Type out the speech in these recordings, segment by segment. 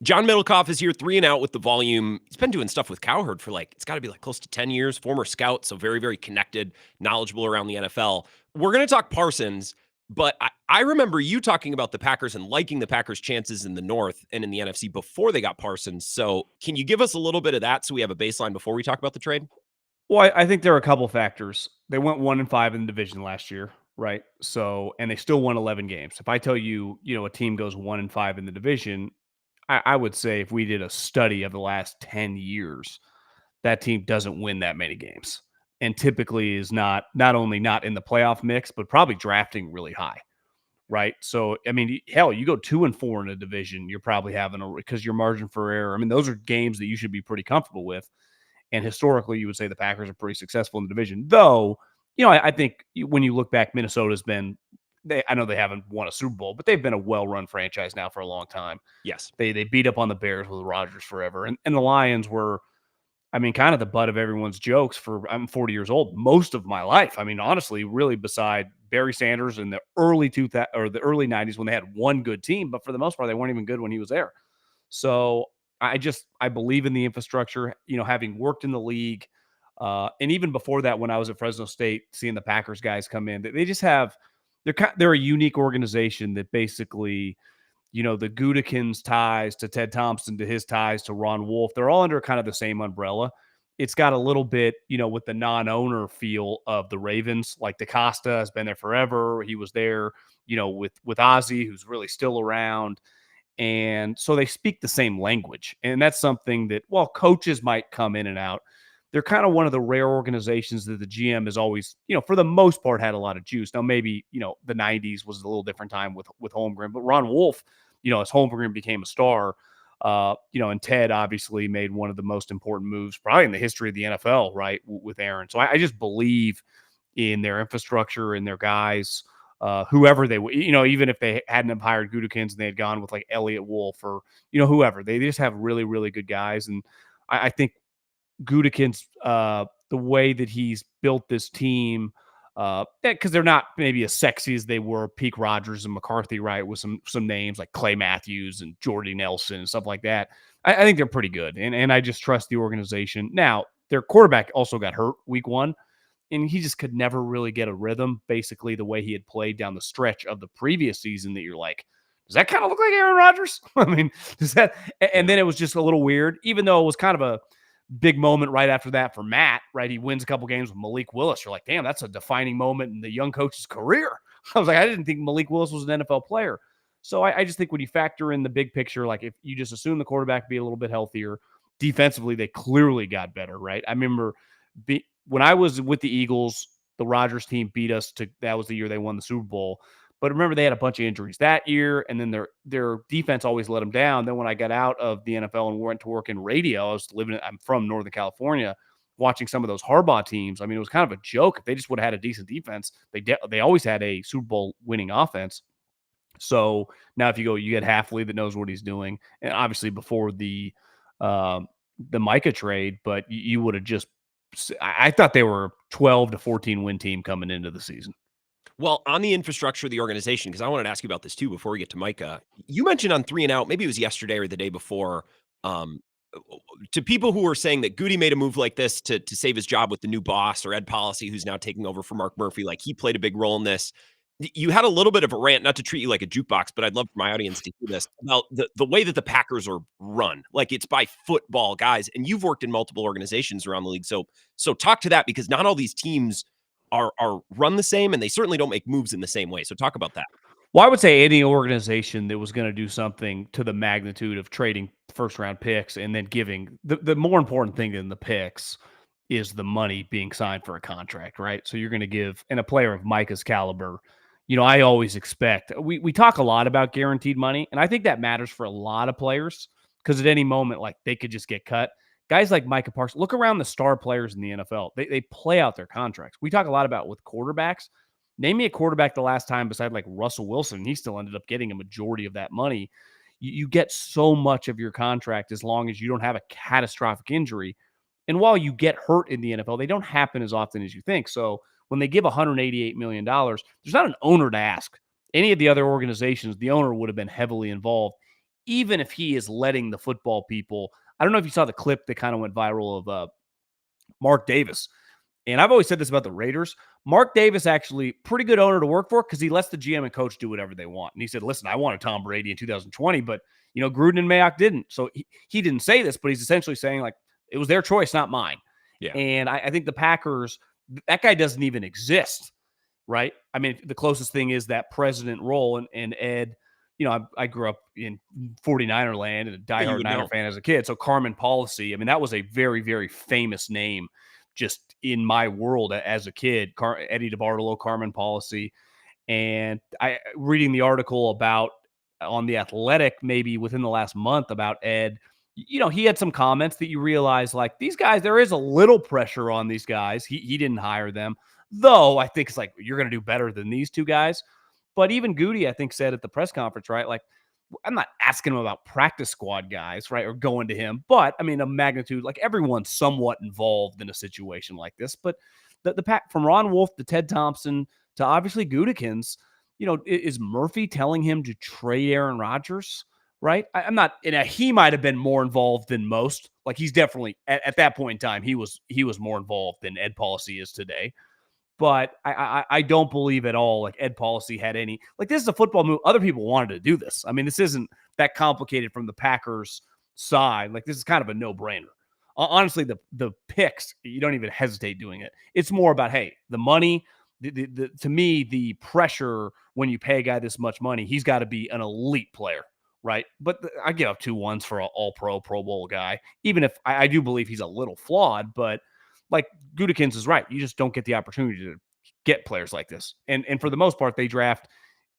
John Middlekauff is here 3 and out with the volume. He's been doing stuff with Cowherd for it's got to be close to 10 years, former scout, so very, very connected, knowledgeable around the NFL. We're going to talk Parsons, but I remember you talking about the Packers and liking the Packers' chances in the North and in the NFC before they got Parsons. So can you give us a little bit of that so we have a baseline before we talk about the trade? Well, I think there are a couple factors. They went 1-5 in the division last year, right? So, and they still won 11 games. If I tell you, a team goes 1-5 in the division, I would say if we did a study of the last 10 years, that team doesn't win that many games, and typically is not only not in the playoff mix, but probably drafting really high, right? So, I mean, hell, you go 2-4 in a division, you're probably having because your margin for error. I mean, those are games that you should be pretty comfortable with. And historically, you would say the Packers are pretty successful in the division. Though, I think when you look back, Minnesota's been, I know they haven't won a Super Bowl, but they've been a well-run franchise now for a long time. Yes. They beat up on the Bears with Rodgers forever. And the Lions were, I mean, kind of the butt of everyone's jokes I'm 40 years old, most of my life. I mean, honestly, really beside Barry Sanders in the early 2000 or the early 90s when they had one good team, but for the most part, they weren't even good when he was there. So I believe in the infrastructure, having worked in the league. And even before that, when I was at Fresno State, seeing the Packers guys come in, they just have, they're a unique organization that basically, the Gudikins ties to Ted Thompson, to his ties to Ron Wolf, they're all under kind of the same umbrella. It's got a little bit, with the non-owner feel of the Ravens. Like DaCosta has been there forever. He was there, with Ozzie, who's really still around. And so they speak the same language. And that's something that, while coaches might come in and out, they're kind of one of the rare organizations that the GM has always, for the most part, had a lot of juice. Now, maybe, the 90s was a little different time with Holmgren, but Ron Wolf, as Holmgren became a star, and Ted obviously made one of the most important moves probably in the history of the NFL, right, with Aaron. So I just believe in their infrastructure and their guys. Whoever they, even if they hadn't have hired Gudikins and they had gone with like Elliott Wolf or, whoever, they just have really, really good guys. And I think Gudikins, the way that he's built this team, because they're not maybe as sexy as they were peak Rodgers and McCarthy, right? With some names like Clay Matthews and Jordy Nelson and stuff like that. I think they're pretty good. And I just trust the organization. Now, their quarterback also got hurt week 1, and he just could never really get a rhythm, basically the way he had played down the stretch of the previous season, that you're like, does that kind of look like Aaron Rodgers? I mean, does that? And Yeah. then it was just a little weird, even though it was kind of a big moment right after that for Matt, right? He wins a couple games with Malik Willis. You're like, damn, that's a defining moment in the young coach's career. I was like, I didn't think Malik Willis was an NFL player. So I just think when you factor in the big picture, like if you just assume the quarterback be a little bit healthier, defensively, they clearly got better, right? I remember when I was with the Eagles, the Rodgers team beat us that was the year they won the Super Bowl. But remember, they had a bunch of injuries that year, and then their defense always let them down. Then when I got out of the NFL and went to work in radio, I'm from Northern California, watching some of those Harbaugh teams. I mean, it was kind of a joke. If they just would have had a decent defense, they always had a Super Bowl winning offense. So now if you get Halfley that knows what he's doing, and obviously before the Micah trade, but you would have just, I thought they were 12 to 14 win team coming into the season. Well, on the infrastructure of the organization, because I wanted to ask you about this too before we get to Micah. You mentioned on 3 and Out, maybe it was yesterday or the day before, um, to people who were saying that Goody made a move like this to save his job with the new boss or Ed Policy, who's now taking over for Mark Murphy, like he played a big role in this. You had a little bit of a rant, not to treat you like a jukebox, but I'd love for my audience to hear this about the way that the Packers are run. Like it's by football guys, and you've worked in multiple organizations around the league. So talk to that, because not all these teams are run the same, and they certainly don't make moves in the same way. So talk about that. Well, I would say any organization that was going to do something to the magnitude of trading first round picks and then giving the more important thing than the picks is the money being signed for a contract, right? So you're going to give, and a player of Micah's caliber, I always expect, we talk a lot about guaranteed money, and I think that matters for a lot of players because at any moment, like they could just get cut. Guys like Micah Parsons, look around the star players in the NFL. They play out their contracts. We talk a lot about with quarterbacks. Name me a quarterback the last time beside like Russell Wilson. He still ended up getting a majority of that money. You get so much of your contract as long as you don't have a catastrophic injury. And while you get hurt in the NFL, they don't happen as often as you think. So when they give $188 million, there's not an owner to ask. Any of the other organizations, the owner would have been heavily involved. even if he is letting the football people, I don't know if you saw the clip that kind of went viral of Mark Davis. And I've always said this about the Raiders. Mark Davis actually pretty good owner to work for because he lets the GM and coach do whatever they want. And he said, listen, I wanted Tom Brady in 2020, but Gruden and Mayock didn't. So he didn't say this, but he's essentially saying like it was their choice, not mine. Yeah. And I think the Packers, that guy doesn't even exist, right? I mean, the closest thing is that president role. And Ed, I grew up in 49er land and a diehard Niner fan as a kid. So Carmen Policy, I mean, that was a very, very famous name just in my world as a kid. Eddie DeBartolo, Carmen Policy. And reading the article about on The Athletic, maybe within the last month about Ed, he had some comments that you realize like these guys, there is a little pressure on these guys. He didn't hire them, though. I think it's like, you're going to do better than these two guys. But even Goody, I think, said at the press conference, right? Like, I'm not asking him about practice squad guys, right? Or going to him, but I mean, a magnitude, like everyone's somewhat involved in a situation like this. But the pack from Ron Wolf to Ted Thompson to obviously Gudikins, is Murphy telling him to trade Aaron Rodgers? Right. I'm not, he might have been more involved than most. Like he's definitely at that point in time, he was more involved than Ed Policy is today. But I don't believe at all like Ed Policy had any, like this is a football move. Other people wanted to do this. I mean, this isn't that complicated from the Packers side. Like this is kind of a no-brainer. Honestly, the picks, you don't even hesitate doing it. It's more about, hey, the money, to me, the pressure when you pay a guy this much money, he's got to be an elite player, right? But I give up 2 1s for an all-pro, Pro Bowl guy, even if I do believe he's a little flawed, but like Gudikins is right. You just don't get the opportunity to get players like this. And for the most part, they draft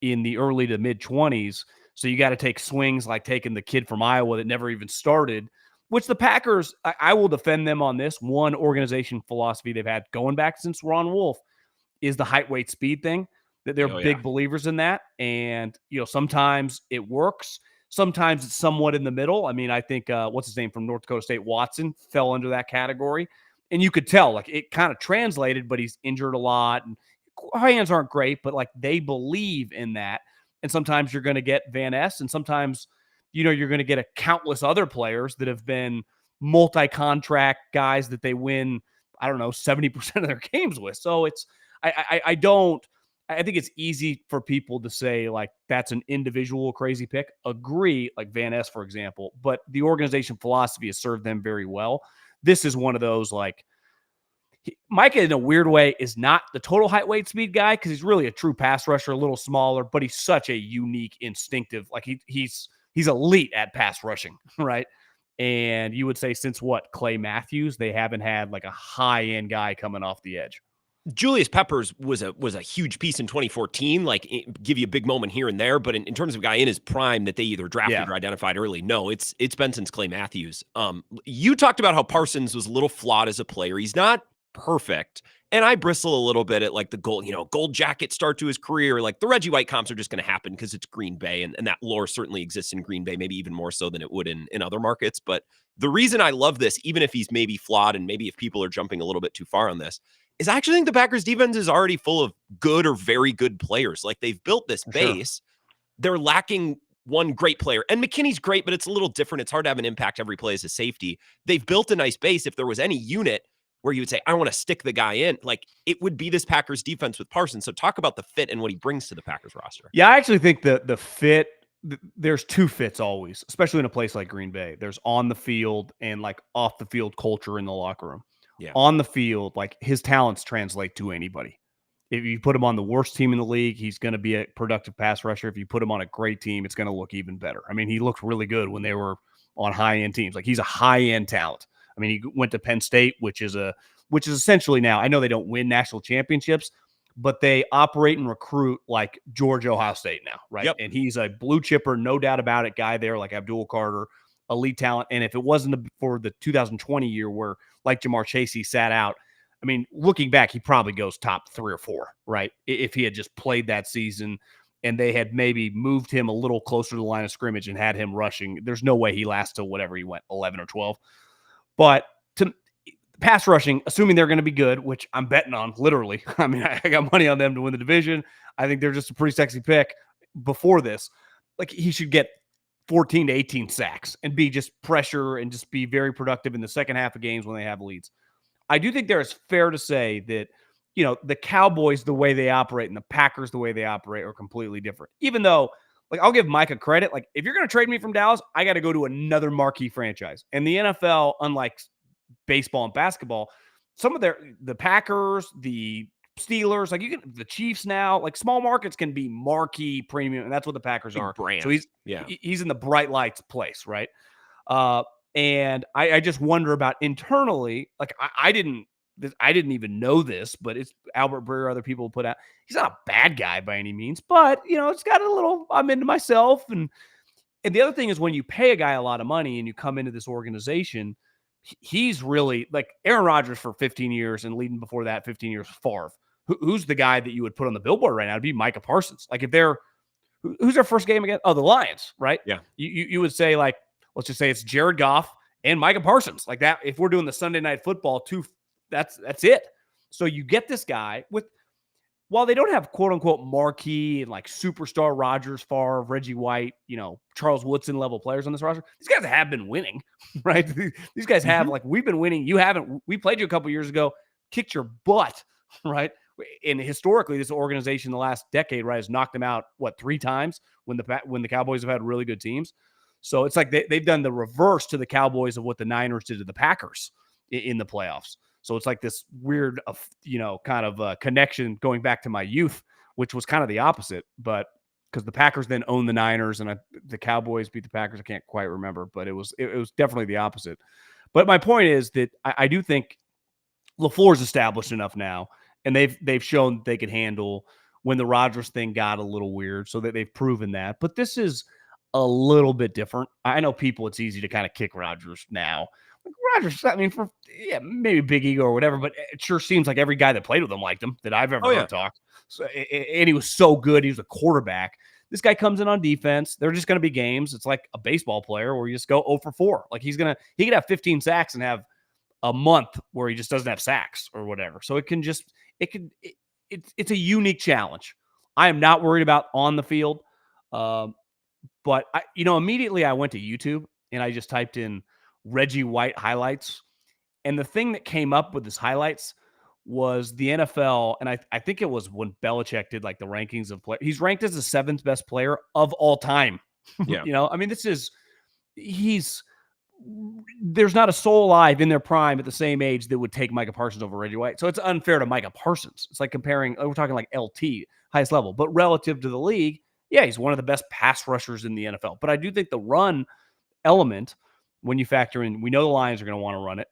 in the early to mid-20s. So you got to take swings like taking the kid from Iowa that never even started, which the Packers, I will defend them on this. One organization philosophy they've had going back since Ron Wolf is the height, weight, speed thing. That they're big believers in that. And, sometimes it works. Sometimes it's somewhat in the middle. I mean, I think, what's his name from North Dakota State, Watson, fell under that category. And you could tell, like, it kind of translated, but he's injured a lot. And hands aren't great, but, like, they believe in that. And sometimes you're going to get Van Ness, and sometimes, you're going to get a countless other players that have been multi-contract guys that they win, 70% of their games with. So it's I think it's easy for people to say, like, that's an individual crazy pick. Agree, like Van Ness, for example. But the organization philosophy has served them very well. This is one of those, like, Micah, in a weird way, is not the total height, weight, speed guy because he's really a true pass rusher, a little smaller, but he's such a unique, instinctive, like he's elite at pass rushing, right? And you would say since Clay Matthews, they haven't had like a high-end guy coming off the edge. Julius Peppers was a huge piece in 2014, like give you a big moment here and there. But in terms of a guy in his prime that they either drafted or identified early, no, it's been since Clay Matthews. You talked about how Parsons was a little flawed as a player. He's not perfect. And I bristle a little bit at like the gold jacket start to his career. Like the Reggie White comps are just going to happen because it's Green Bay. And that lore certainly exists in Green Bay, maybe even more so than it would in other markets. But the reason I love this, even if he's maybe flawed and maybe if people are jumping a little bit too far on this, is I actually think the Packers defense is already full of good or very good players. Like they've built this base. Sure. They're lacking one great player. And McKinney's great, but it's a little different. It's hard to have an impact every play as a safety. They've built a nice base. If there was any unit where you would say, I want to stick the guy in, like it would be this Packers defense with Parsons. So talk about the fit and what he brings to the Packers roster. Yeah, I actually think the fit, there's 2 fits always, especially in a place like Green Bay. There's on the field and like off the field culture in the locker room. Yeah. On the field, like his talents translate to anybody. If you put him on the worst team in the league, he's going to be a productive pass rusher. If you put him on a great team, it's going to look even better. I mean, he looked really good when they were on high-end teams. Like he's a high-end talent. I mean, he went to Penn State, which is essentially now, I know they don't win national championships, but they operate and recruit like Georgia, Ohio State now, right? Yep. And he's a blue chipper, no doubt about it, guy there like Abdul Carter, elite talent. And if it wasn't for the 2020 year where like Jamar Chase, he sat out, I mean, looking back, he probably goes top 3 or 4, right? If he had just played that season and they had maybe moved him a little closer to the line of scrimmage and had him rushing, there's no way he lasts till whatever he went, 11 or 12. But to pass rushing, assuming they're going to be good, which I'm betting on, literally. I mean, I got money on them to win the division. I think they're just a pretty sexy pick before this. Like, he should get 14 to 18 sacks and be just pressure and just be very productive in the second half of games when they have leads. I do think there is fair to say that, the Cowboys, the way they operate, and the Packers, the way they operate, are completely different. Even though, like, I'll give Micah credit. Like, if you're going to trade me from Dallas, I got to go to another marquee franchise. And the NFL, unlike baseball and basketball, some of the Packers, the Steelers, like the Chiefs now, like small markets can be marquee premium, and that's what the Packers Big are. brand. So he's in the bright lights place, right? Uh, and I just wonder about internally, like I didn't even know this, but it's Albert Breer, other people put out. He's not a bad guy by any means, but it's got a little. I'm into myself, and the other thing is when you pay a guy a lot of money and you come into this organization, he's really like Aaron Rodgers for 15 years and leading before that 15 years Favre. Who's the guy that you would put on the billboard right now? It'd be Micah Parsons. Like if they're who's their first game again? Oh, the Lions, right? Yeah. You would say like let's just say it's Jared Goff and Micah Parsons like that. If we're doing the Sunday Night Football, that's it. So you get this guy with. While they don't have quote unquote marquee and like superstar Rodgers, Favre, Reggie White, Charles Woodson level players on this roster, these guys have been winning, right? These guys have like we've been winning. You haven't. We played you a couple years ago, kicked your butt, right? And historically, this organization the last decade, right, has knocked them out 3 times when the Cowboys have had really good teams. So it's like they've done the reverse to the Cowboys of what the Niners did to the Packers in the playoffs. So it's like this weird, kind of connection going back to my youth, which was kind of the opposite. But because the Packers then owned the Niners and the Cowboys beat the Packers, I can't quite remember, but it was definitely the opposite. But my point is that I do think LaFleur's established enough now, and they've shown they could handle when the Rodgers thing got a little weird, so that they've proven that. But this is a little bit different. I know it's easy to kind of kick Rodgers now. Rodgers, I mean, maybe big ego or whatever, but it sure seems like every guy that played with him liked him that I've ever heard talk. So, and he was so good. He was a quarterback. This guy comes in on defense. They're just going to be games. It's like a baseball player where you just go 0 for 4. Like he could have 15 sacks and have a month where he just doesn't have sacks or whatever. So it's a unique challenge. I am not worried about on the field. But immediately I went to YouTube and I just typed in Reggie White highlights. And the thing that came up with his highlights was the NFL. And I think it was when Belichick did like the rankings of players. He's ranked as the 7th best player of all time. Yeah. I mean, there's not a soul alive in their prime at the same age that would take Micah Parsons over Reggie White. So it's unfair to Micah Parsons. It's like comparing, we're talking like LT, highest level, but relative to the league, yeah, he's one of the best pass rushers in the NFL. But I do think the run element, when you factor in, we know the Lions are going to want to run it,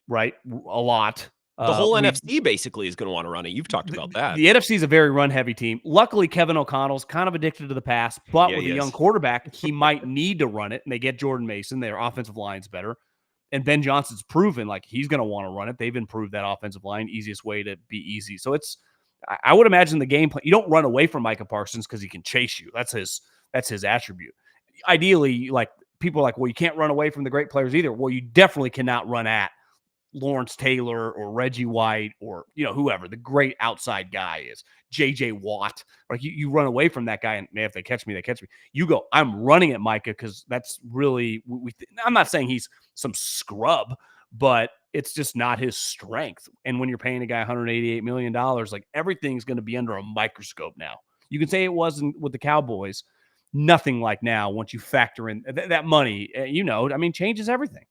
right? A lot. The whole NFC basically is going to want to run it. You've talked about that. The NFC is a very run-heavy team. Luckily, Kevin O'Connell's kind of addicted to the pass, but with a young quarterback, he might need to run it. And they get Jordan Mason. Their offensive line's better. And Ben Johnson's proven like he's going to want to run it. They've improved that offensive line. Easiest way to be easy. So I would imagine the game plan. You don't run away from Micah Parsons because he can chase you. That's his attribute. Ideally, like people are like, well, you can't run away from the great players either. Well, you definitely cannot run at Lawrence Taylor or Reggie White or whoever the great outside guy is. JJ Watt. Like you run away from that guy, and man, if they catch me, they catch me. You go, I'm running at Micah because that's really. I'm not saying he's some scrub, but it's just not his strength. And when you're paying a guy $188 million, like everything's going to be under a microscope now. You can say it wasn't with the Cowboys. Nothing like now once you factor in that money, changes everything.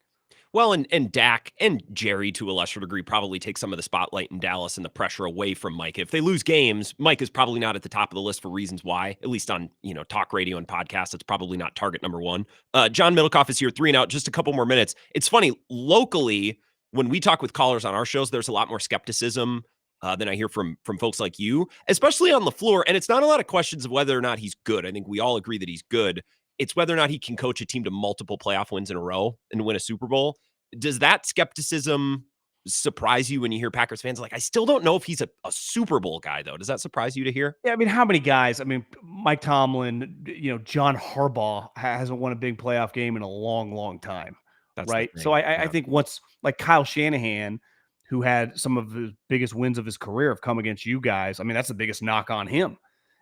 Well, and Dak and Jerry, to a lesser degree, probably take some of the spotlight in Dallas and the pressure away from Mike. If they lose games, Mike is probably not at the top of the list for reasons why, at least on, talk radio and podcasts. It's probably not target number 1. John Middlekauff is here, 3 and out, just a couple more minutes. It's funny, locally, when we talk with callers on our shows, there's a lot more skepticism than I hear from folks like you, especially on LaFleur. And it's not a lot of questions of whether or not he's good. I think we all agree that he's good. It's whether or not he can coach a team to multiple playoff wins in a row and win a Super Bowl. Does that skepticism surprise you when you hear Packers fans like, I still don't know if he's a Super Bowl guy, though? Does that surprise you to hear? Yeah, I mean, how many guys? I mean, Mike Tomlin, John Harbaugh hasn't won a big playoff game in a long, long time. That's right. So I think once like Kyle Shanahan, who had some of the biggest wins of his career have come against you guys. I mean, that's the biggest knock on him.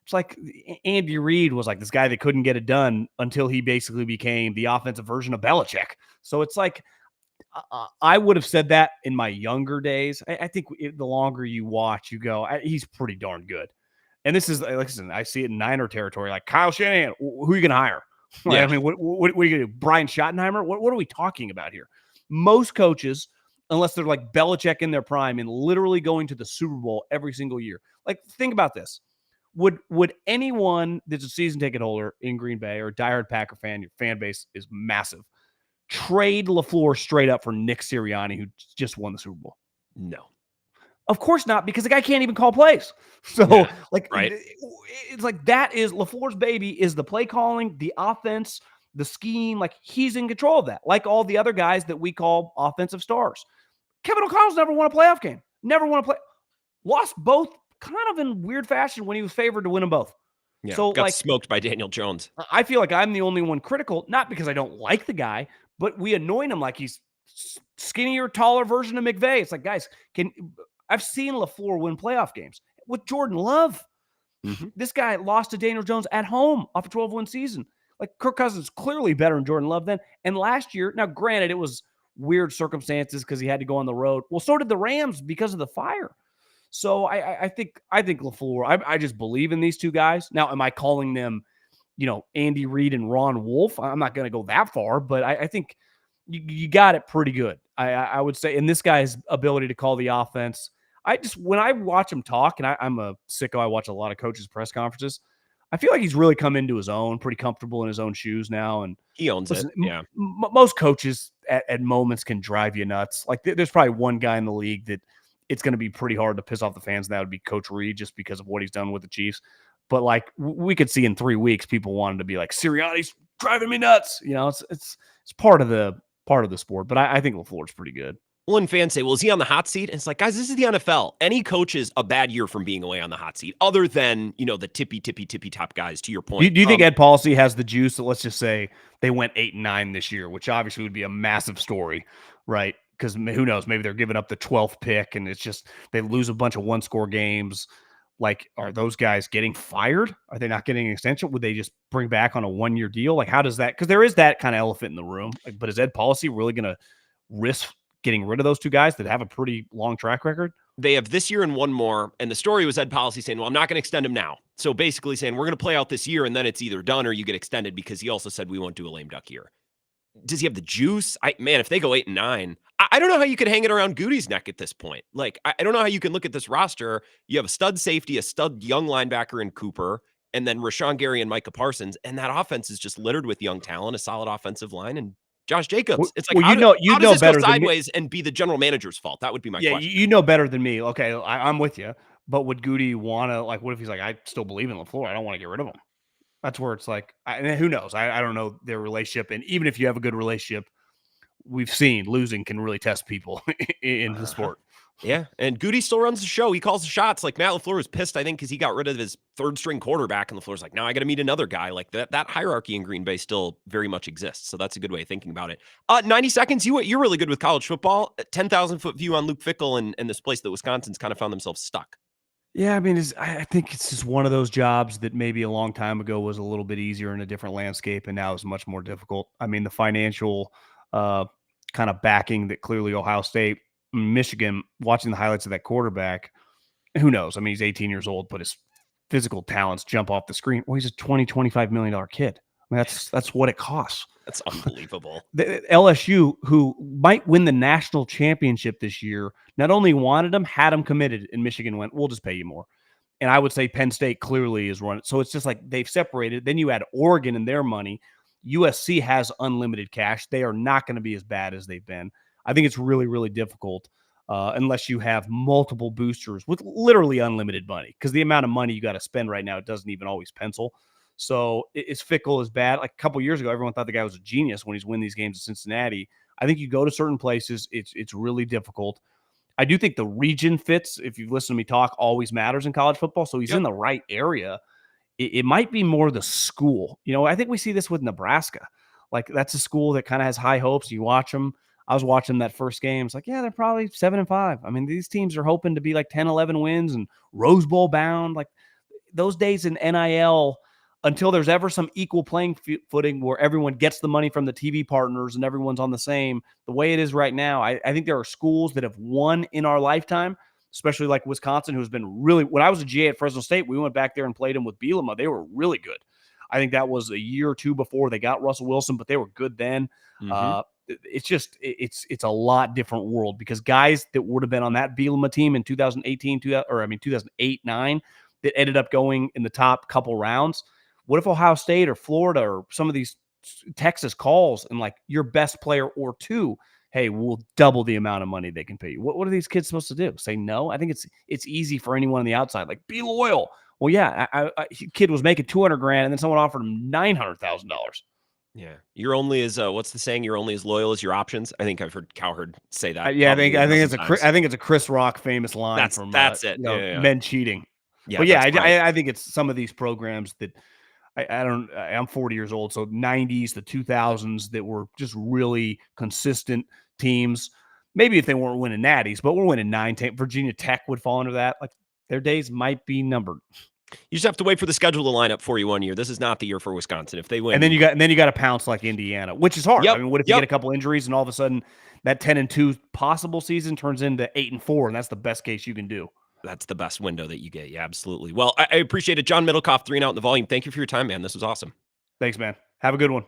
It's like Andy Reid was like this guy that couldn't get it done until he basically became the offensive version of Belichick. So it's like I would have said that in my younger days. I think the longer you watch, you go, he's pretty darn good. And this is, listen, I see it in Niner territory. Like Kyle Shanahan, who are you going to hire? Like, Yeah. I mean, what are you going to do? Brian Schottenheimer? What are we talking about here? Most coaches, unless they're like Belichick in their prime and literally going to the Super Bowl every single year. Like, think about this. Would anyone that's a season ticket holder in Green Bay or a diehard Packer fan, your fan base is massive, trade LaFleur straight up for Nick Sirianni, who just won the Super Bowl? No. Of course not, because the guy can't even call plays. So, Yeah, like, right. it's like that is LaFleur's baby is the play calling, the offense, the scheme. Like, he's in control of that, like all the other guys that we call offensive stars. Kevin O'Connell's never won a playoff game. Never won a play. Lost both kind of in weird fashion when he was favored to win them both. Yeah, So, got like, smoked by Daniel Jones. I feel like I'm the only one critical, not because I don't like the guy, but we anoint him like he's skinnier, taller version of McVay. It's like, guys, I've seen LaFleur win playoff games with Jordan Love. Mm-hmm. This guy lost to Daniel Jones at home off a 12-win season. Like, Kirk Cousins clearly better than Jordan Love then. And last year, now granted, it was weird circumstances because he had to go on the road. Well, so did the Rams because of the fire. So I think LaFleur, I just believe in these two guys. Now, am I calling them, Andy Reid and Ron Wolf? I'm not going to go that far, but I think you got it pretty good. I would say, and this guy's ability to call the offense, when I watch him talk, and I'm a sicko, I watch a lot of coaches' press conferences. I feel like he's really come into his own, pretty comfortable in his own shoes now. And He owns listen, it. Yeah. Most coaches at moments can drive you nuts. Like, there's probably one guy in the league that it's going to be pretty hard to piss off the fans, and that would be Coach Reid, just because of what he's done with the Chiefs. But like, we could see in 3 weeks, people wanted to be like, Sirianni's driving me nuts. It's part of the sport. But I think LaFleur's pretty good. Well, and fans say, well, is he on the hot seat? And it's like, guys, this is the NFL. Any coach is a bad year from being away on the hot seat, other than, the tippy top guys, to your point. Do you think Ed Policy has the juice? So let's just say they went 8-9 this year, which obviously would be a massive story, right? Because who knows? Maybe they're giving up the 12th pick, and it's just they lose a bunch of one-score games. Like, are those guys getting fired? Are they not getting an extension? Would they just bring back on a 1-year deal? Like, how does that? Because there is that kind of elephant in the room. Like, but is Ed Policy really going to risk getting rid of those two guys that have a pretty long track record? They have this year and one more. And the story was Ed Policy saying, well, I'm not going to extend him now. So basically saying, we're going to play out this year, and then it's either done or you get extended, because he also said we won't do a lame duck year. Does he have the juice? Man, if they go 8-9, I don't know how you could hang it around Goody's neck at this point. Like, I don't know how you can look at this roster. You have a stud safety, a stud young linebacker in Cooper, and then Rashawn Gary and Micah Parsons. And that offense is just littered with young talent, a solid offensive line, and Josh Jacobs. It's like, well, how does this go sideways and be the general manager's fault? That would be my question. Yeah, you know better than me. Okay, I'm with you. But would Goody want to, like, what if he's like, I still believe in LaFleur, I don't want to get rid of him? That's where it's like, and who knows? I don't know their relationship. And even if you have a good relationship, we've seen losing can really test people in the sport. Yeah, and Goody still runs the show. He calls the shots. Like, Matt LaFleur was pissed, I think, because he got rid of his third-string quarterback, and LaFleur's like, now I got to meet another guy. Like, that hierarchy in Green Bay still very much exists, so that's a good way of thinking about it. 90 seconds, you're really good with college football. 10,000-foot view on Luke Fickell and this place that Wisconsin's kind of found themselves stuck. Yeah, I mean, I think it's just one of those jobs that maybe a long time ago was a little bit easier in a different landscape, and now is much more difficult. I mean, the financial kind of backing that clearly Ohio State, Michigan, watching the highlights of that quarterback, who knows? I mean, he's 18 years old, but his physical talents jump off the screen. Well, he's a $25 million kid. I mean, that's what it costs. That's unbelievable. The LSU, who might win the national championship this year, not only wanted him, had him committed, and Michigan went, we'll just pay you more. And I would say Penn State clearly is running. So it's just like they've separated. Then you add Oregon and their money. USC has unlimited cash. They are not going to be as bad as they've been. I think it's really, really difficult unless you have multiple boosters with literally unlimited money, because the amount of money you got to spend right now, it doesn't even always pencil. So is Fickell as bad? Like a couple years ago, everyone thought the guy was a genius when he's winning these games in Cincinnati. I think you go to certain places, it's really difficult. I do think the region fits, if you've listened to me talk, always matters in college football. So he's in the right area. It might be more the school. I think we see this with Nebraska. Like, that's a school that kind of has high hopes. You watch them. I was watching that first game. It's like, yeah, they're probably 7-5. I mean, these teams are hoping to be like 10, 11 wins and Rose Bowl bound. Like, those days in NIL, until there's ever some equal playing footing where everyone gets the money from the TV partners and everyone's on the same, the way it is right now, I think there are schools that have won in our lifetime, especially like Wisconsin, who's been really, when I was a GA at Fresno State, we went back there and played them with Bielema. They were really good. I think that was a year or two before they got Russell Wilson, but they were good then. Mhm. It's a lot different world, because guys that would have been on that Bielema team in 2018, 2008, 9, that ended up going in the top couple rounds. What if Ohio State or Florida or some of these, Texas, calls and like your best player or two, hey, we'll double the amount of money they can pay you? What are these kids supposed to do? Say no? I think it's easy for anyone on the outside. Like, be loyal. Well, yeah, kid was making 200 grand and then someone offered him $900,000. Yeah. You're only as what's the saying? You're only as loyal as your options. I think I've heard Cowherd say that Yeah, probably a dozen times. I think it's a Chris Rock famous line from That's it. Yeah, yeah, yeah. men cheating. Yeah, But yeah, that's right. I think it's some of these programs that I'm 40 years old, so 90s, the 2000s, that were just really consistent teams. Maybe if they weren't winning natties, but we're winning 9-10. Virginia Tech would fall into that. Like, their days might be numbered. You just have to wait for the schedule to line up for you one year. This is not the year for Wisconsin. If they win, And then you got to pounce like Indiana, which is hard. I Yep. mean, what if you get a couple injuries and all of a sudden that 10-2 possible season turns into 8-4, and that's the best case you can do. That's the best window that you get. Yeah, absolutely. Well, I appreciate it. John Middlekauff, 3 and Out in the Volume. Thank you for your time, man. This was awesome. Thanks, man. Have a good one.